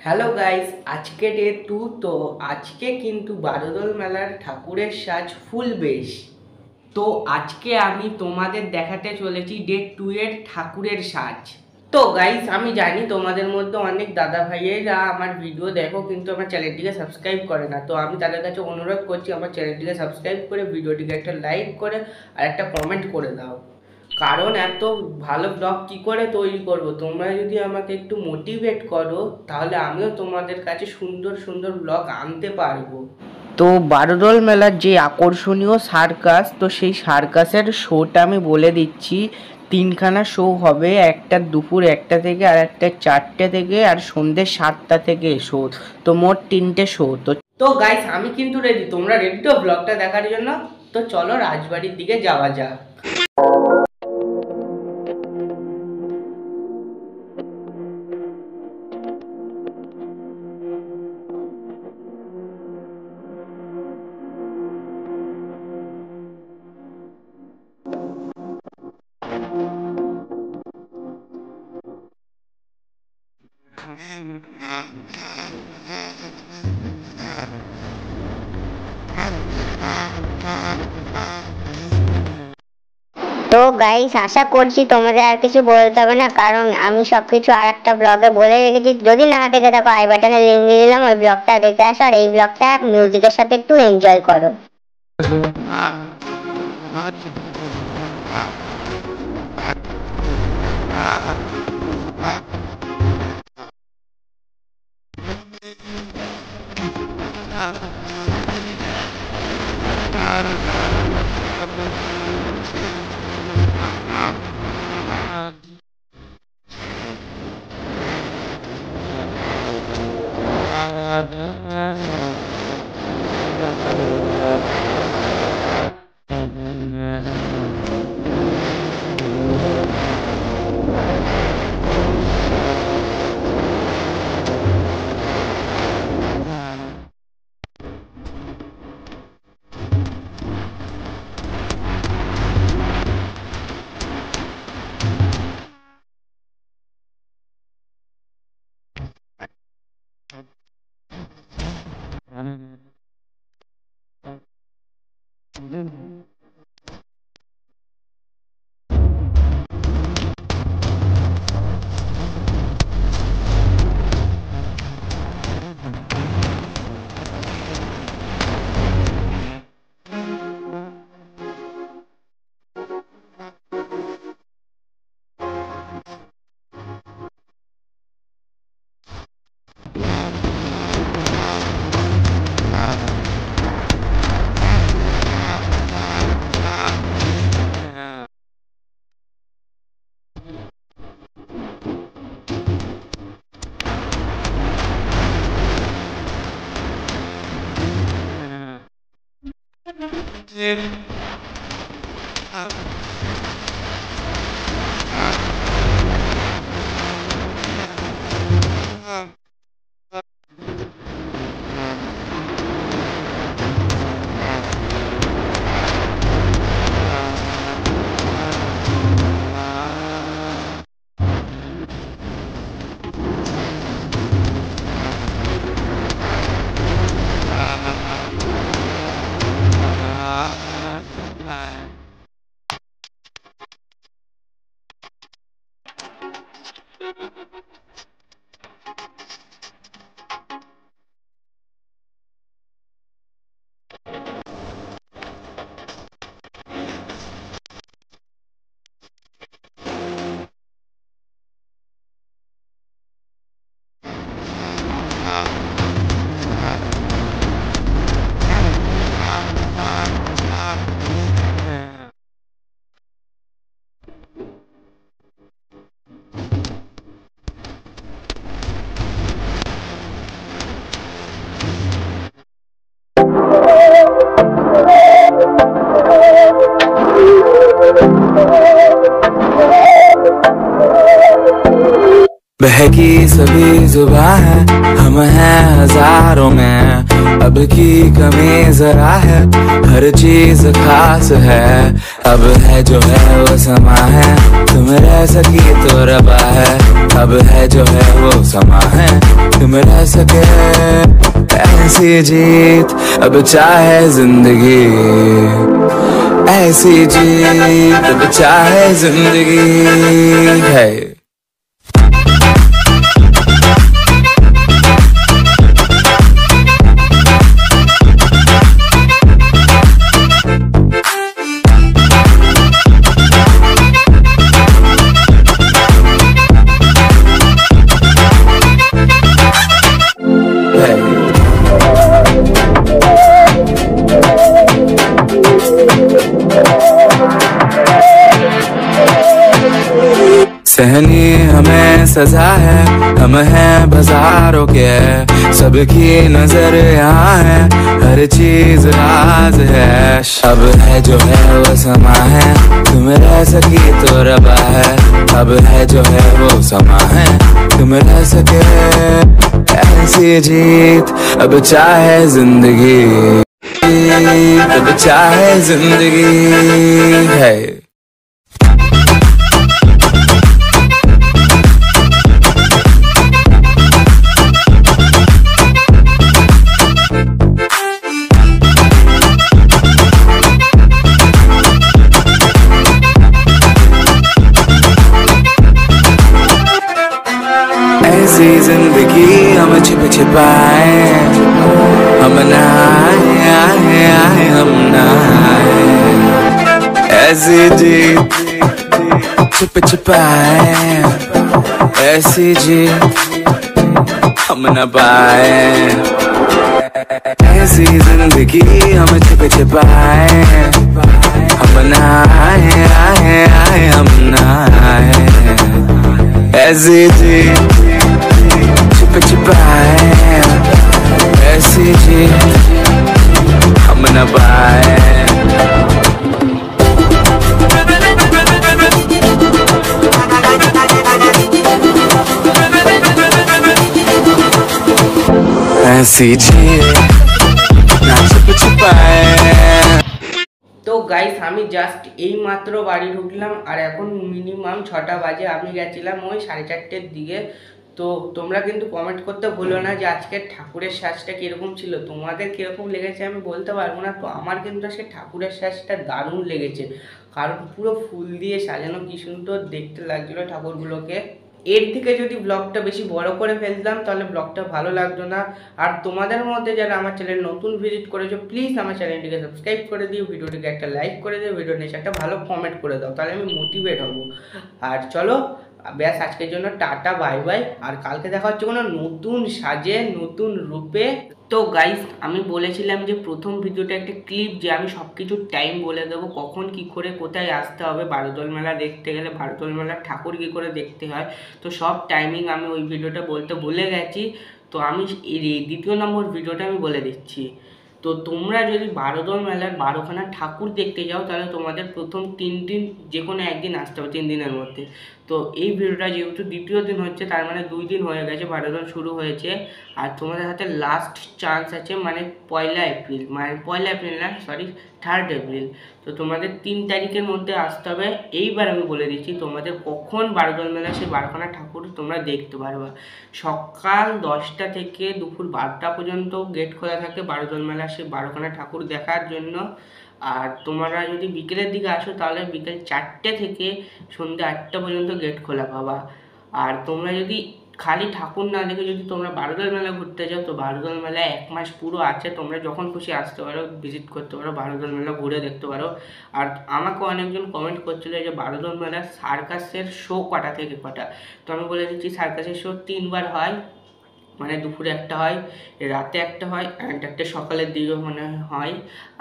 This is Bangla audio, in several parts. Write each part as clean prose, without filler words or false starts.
হ্যালো গাইস, আজকে ডে 2। তো আজকে কিন্তু বারোদল মেলার ঠাকুরের সাজ ফুল বেশ। তো আজকে আমি তোমাদের দেখাতে চলেছি ডে 2 এর ঠাকুরের সাজ। তো গাইস, আমি জানি তোমাদের মধ্যে অনেক দাদা ভাইয়েরা আমার ভিডিও দেখো কিন্তু আমার চ্যানেলটিকে সাবস্ক্রাইব করে না। তো আমি তাদের কাছে অনুরোধ করছি আমার চ্যানেলটিকে সাবস্ক্রাইব করে ভিডিওটিকে একটা লাইক করে আর একটা কমেন্ট করে দাও। কারণ এত ভালো ব্লগ কি করে তৈরি করব, তোমরা যদি আমাকে একটু মোটিভেট করো তাহলে আমিও তোমাদের কাছে সুন্দর সুন্দর ব্লগ আনতে পারবো। তো বারোদল মেলার যে আকর্ষণীয় সার্কাস, তো সেই সার্কাসের শোটা আমি বলে দিচ্ছি। তিনখানা শো হবে, একটা দুপুর 1টা থেকে, আর একটা 4টে থেকে, আর সন্ধ্যে 7টা থেকে শো। তো মোট 3টে শো। তো গাইস, আমি কিন্তু রেডি। তোমরা রেডি তো ব্লগটা দেখার জন্য? তো চলো রাজবাড়ির দিকে যাওয়া যাক। তো গাইস, আশা করছি তোমাদের আর কিছু বলতে হবে না, কারণ আমি সবকিছু আর একটা ব্লগে বলে রেখেছি। যদি না দেখে থাকো, আই বাটনে লিংক দিয়ে দিলাম, ওই ব্লগটা দেখে আসো। আর এই ব্লগটা মিউজিকের সাথে একটু এনজয় করো। बहकी सभी जुबां है, हम हैं हजारों में, अब की कमी जरा है, हर चीज खास है। अब है जो है वो समा है, तुम रह सकी तो रबा है। अब है जो है वो समा है, तुम रह सके ऐसी जीत। अब चाहे जिंदगी ऐसी जीत, अब चाहे जिंदगी है। सहनी हमें सजा है, हम हैं बाजारों के, सबकी नजर यहाँ है, हर चीज राज है। अब है जो है वो समा है, तुम रह सकी तो रबा है। अब है जो है वो समा है, तुम रह सके ऐसी जीत। अब चाहे जिंदगी, अब चाहे जिंदगी है। ऐसी जिंदगी हम छिप छिपाए, हम नहाए आए आए हम नहाए। ऐसी जीत छिप छिपाए, ऐसी जीत हम न पाए। ऐसी जिंदगी हम छिप छिपाए, हम नहाए आए आए हम नहाए। ऐसी जीत छिप छिपाए, ऐसी जीत हम न पाए। ऐसी जीत ना छिप छिपाए। তো গাইস আমি জাস্ট এই মাত্র বাড়ি ঢুকলাম আর এখন মিনিমাম 6টা বাজে। আমি গেছিলাম ওই 4:30-র দিকে। তো তোমরা কিন্তু কমেন্ট করতে ভুলো না যে আজকে ঠাকুরের সাজটা কীরকম ছিল, তোমাদের কীরকম লেগেছে আমি বলতে পারবো না। তো আমার কিন্তু আজকে ঠাকুরের সাজটা দারুণ লেগেছে, কারণ পুরো ফুল দিয়ে সাজানো, কী সুন্দর দেখতে লাগছিলো ঠাকুরগুলোকে। এর থেকে যদি ব্লগটা বেশি বড় করে ফেলতাম তাহলে ব্লগটা ভালো লাগতো না। আর তোমাদের মধ্যে যারা আমার চ্যানেল নতুন ভিজিট করেছো, প্লিজ আমার চ্যানেলটিকে সাবস্ক্রাইব করে দিও, ভিডিওটিকে একটা লাইক করে দিও, ভিডিও নিচে একটা ভালো কমেন্ট করে দাও, তাহলে আমি মোটিভেট হব। আর চলো ব্যাস আজকের জন্য টাটা বাই বাই। আর কালকে দেখা হচ্ছে কোনো নতুন সাজে নতুন রূপে। তো গাইস আমি বলেছিলাম যে প্রথম ভিডিওটা একটা ক্লিপ, যে আমি সব কিছুর টাইম বলে দেবো, কখন কি করে কোথায় আসতে হবে, বারোদল মেলা দেখতে গেলে বারোদল মেলার ঠাকুর কী করে দেখতে হয়। তো সব টাইমিং আমি ওই ভিডিওটা বলতে ভুলে গেছি। তো আমি এই দ্বিতীয় নম্বর ভিডিওটা আমি বলে দিচ্ছি। তো তোমরা যদি বারোদল মেলার 12খানা ঠাকুর দেখতে যাও, তাহলে তোমাদের প্রথম 3 দিন যে কোনো একদিন আসতে হবে, 3 দিনের মধ্যে। তো এই ভিডিওটা যেহেতু দ্বিতীয় দিন হচ্ছে, তার মানে 2 দিন হয়ে গেছে বারোদল শুরু হয়েছে। আর তোমাদের হাতে লাস্ট চান্স আছে, মানে 1 এপ্রিল, মানে 1 এপ্রিল না, সরি 3 এপ্রিল। তো তোমাদের 3 তারিখের মধ্যে আসতে হবে। এইবার আমি বলে দিচ্ছি তোমাদের কখন বারোদল মেলা সেই 12খানা ঠাকুর তোমরা দেখতে পারবা। সকাল 10টা থেকে দুপুর 12টা পর্যন্ত গেট খোলা থাকে বারোদল মেলা সেই 12খানা ঠাকুর দেখার জন্য। আর তোমরা যদি বিকেলের দিকে আসো তাহলে বিকেল 4টে থেকে সন্ধ্যে 8টা পর্যন্ত গেট খোলা পাবা। আর তোমরা যদি খালি ঠাকুর না দেখে যদি তোমরা বারোদল মেলা ঘুরতে যাও, তো বারোদল মেলা 1 মাস পুরো আছে, তোমরা যখন খুশি আসতে পারো, ভিজিট করতে পারো, বারোদল মেলা ঘুরে দেখতে পারো। আর আমাকে অনেকজন কমেন্ট করছিল যে বারোদল মেলার সার্কাসের শো কটা থেকে কটা। তো আমি বলে দিচ্ছি সার্কাসের শো 3বার হয়, মানে দুপুরে একটা হয়, রাতে একটা হয়, আর একটা সকালের দিকে মানে হয়।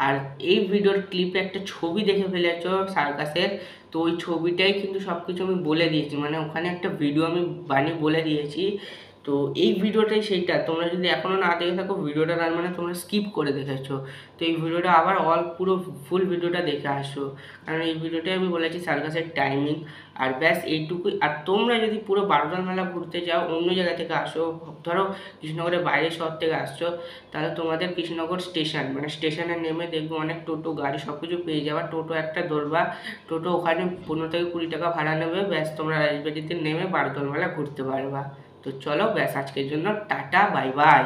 আর এই ভিডিওর ক্লিপে একটা ছবি দেখে ফেলেছ সার্কাসের, তো ওই ছবিটাই কিন্তু সব কিছু আমি বলে দিয়েছি, মানে ওখানে একটা ভিডিও আমি বানিয়ে বলে দিয়েছি। তো এই ভিডিওটাই সেইটা, তোমরা যদি এখনও না দেখে থাকো ভিডিওটা তার মানে তোমরা স্কিপ করে দেখেছো। তো এই ভিডিওটা আবার পুরো ফুল ভিডিওটা দেখে আসো, কারণ এই ভিডিওটাই আমি বলেছি সার্কাসের টাইমিং। আর ব্যাস এইটুকুই। আর তোমরা যদি পুরো বারোটাল মেলা ঘুরতে যাও, অন্য জায়গা থেকে আসো, ধরো কৃষ্ণনগরের বাইরের শহর থেকে আসছো, তাহলে তোমাদের কৃষ্ণনগর স্টেশন মানে স্টেশনে নেমে দেখবে অনেক টোটো গাড়ি সব কিছু পেয়ে যাবা। টোটো একটা ধরবা, টোটো ওখানে 15 থেকে 20 টাকা ভাড়া নেবে, ব্যাস তোমরা রাজবাড়িতে নেমে বারোটাল মেলা ঘুরতে পারবা। তো চলো ব্যাস আজকের জন্য টাটা, বাই বাই।